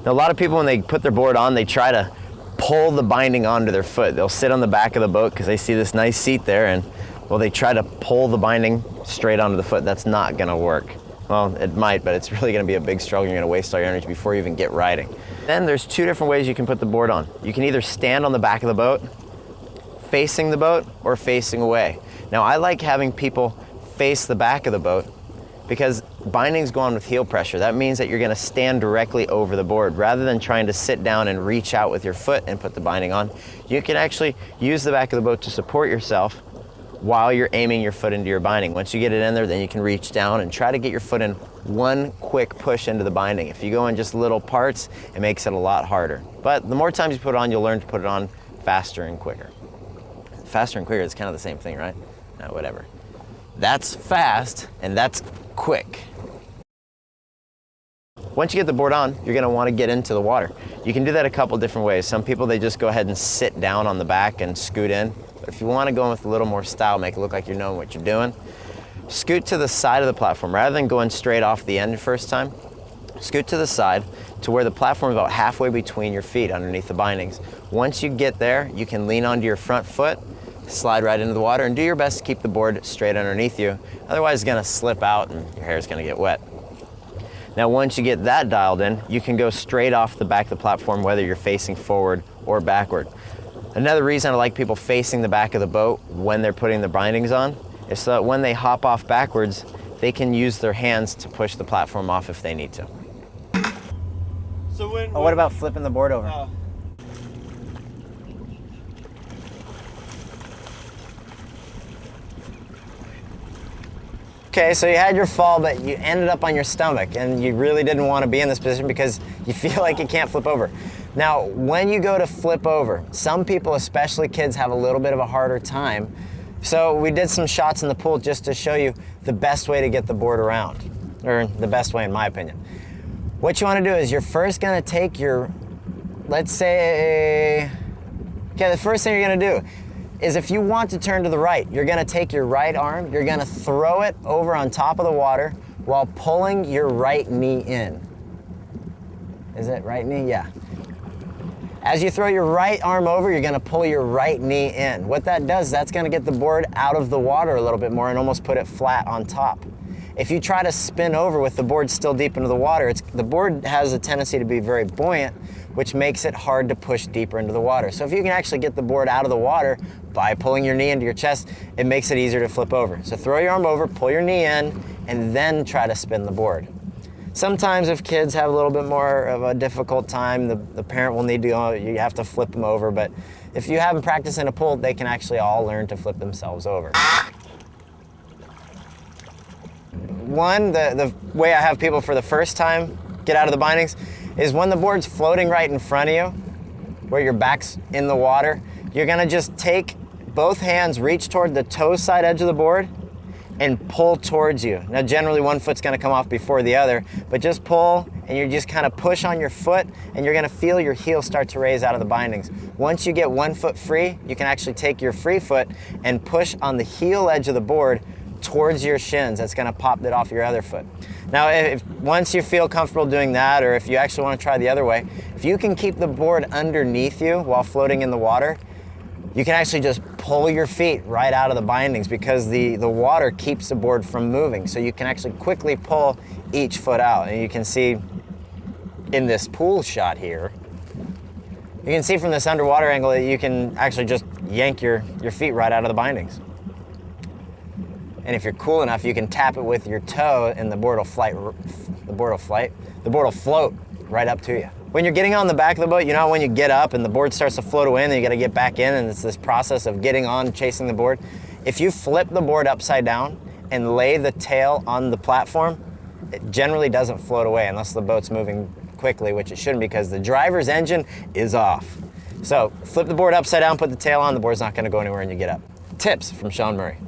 Now, a lot of people, when they put their board on, they try to pull the binding onto their foot. They'll sit on the back of the boat because they see this nice seat there, and well, they try to pull the binding straight onto the foot. That's not gonna work. Well, it might, but it's really gonna be a big struggle. You're gonna waste all your energy before you even get riding. Then there's two different ways you can put the board on. You can either stand on the back of the boat, facing the boat, or facing away. Now, I like having people face the back of the boat because bindings go on with heel pressure. That means that you're gonna stand directly over the board. Rather than trying to sit down and reach out with your foot and put the binding on, you can actually use the back of the boat to support yourself while you're aiming your foot into your binding. Once you get it in there, then you can reach down and try to get your foot in one quick push into the binding. If you go in just little parts, it makes it a lot harder. But the more times you put it on, you'll learn to put it on faster and quicker. Faster and quicker is kind of the same thing, right? No, whatever. That's fast and that's quick. Once you get the board on, you're gonna wanna get into the water. You can do that a couple different ways. Some people, they just go ahead and sit down on the back and scoot in. But if you wanna go in with a little more style, make it look like you're knowing what you're doing, scoot to the side of the platform. Rather than going straight off the end the first time, scoot to the side to where the platform is about halfway between your feet underneath the bindings. Once you get there, you can lean onto your front foot, slide right into the water, and do your best to keep the board straight underneath you. Otherwise, it's gonna slip out and your hair is gonna get wet. Now, once you get that dialed in, you can go straight off the back of the platform, whether you're facing forward or backward. Another reason I like people facing the back of the boat when they're putting the bindings on is so that when they hop off backwards, they can use their hands to push the platform off if they need to. So what about flipping the board over? Okay, so you had your fall, but you ended up on your stomach, and you really didn't want to be in this position because you feel like you can't flip over. Now, when you go to flip over, some people, especially kids, have a little bit of a harder time. So we did some shots in the pool just to show you the best way to get the board around, or the best way in my opinion. What you want to do is you're first going to take your, let's say, okay, the first thing you're going to do is if you want to turn to the right, you're gonna take your right arm, you're gonna throw it over on top of the water while pulling your right knee in. Is it right knee? Yeah. As you throw your right arm over, you're gonna pull your right knee in. What that does, that's gonna get the board out of the water a little bit more and almost put it flat on top. If you try to spin over with the board still deep into the water, the board has a tendency to be very buoyant, which makes it hard to push deeper into the water. So if you can actually get the board out of the water by pulling your knee into your chest, it makes it easier to flip over. So throw your arm over, pull your knee in, and then try to spin the board. Sometimes if kids have a little bit more of a difficult time, the parent will need to go, you have to flip them over, but if you haven't practiced in a pool, they can actually all learn to flip themselves over. One, the way I have people for the first time get out of the bindings is when the board's floating right in front of you, where your back's in the water, you're gonna just take both hands, reach toward the toe side edge of the board and pull towards you. Now generally one foot's gonna come off before the other, but just pull and you just kind of push on your foot and you're gonna feel your heel start to raise out of the bindings. Once you get one foot free, you can actually take your free foot and push on the heel edge of the board towards your shins. That's gonna pop it off your other foot. Now, once you feel comfortable doing that, or if you actually wanna try the other way, if you can keep the board underneath you while floating in the water, you can actually just pull your feet right out of the bindings because the water keeps the board from moving. So you can actually quickly pull each foot out. And you can see in this pool shot here, you can see from this underwater angle that you can actually just yank your feet right out of the bindings. And if you're cool enough, you can tap it with your toe and the board will float right up to you. When you're getting on the back of the boat, you know when you get up and the board starts to float away and then you gotta get back in and it's this process of getting on, chasing the board. If you flip the board upside down and lay the tail on the platform, it generally doesn't float away unless the boat's moving quickly, which it shouldn't because the driver's engine is off. So flip the board upside down, put the tail on, the board's not gonna go anywhere and you get up. Tips from Shaun Murray.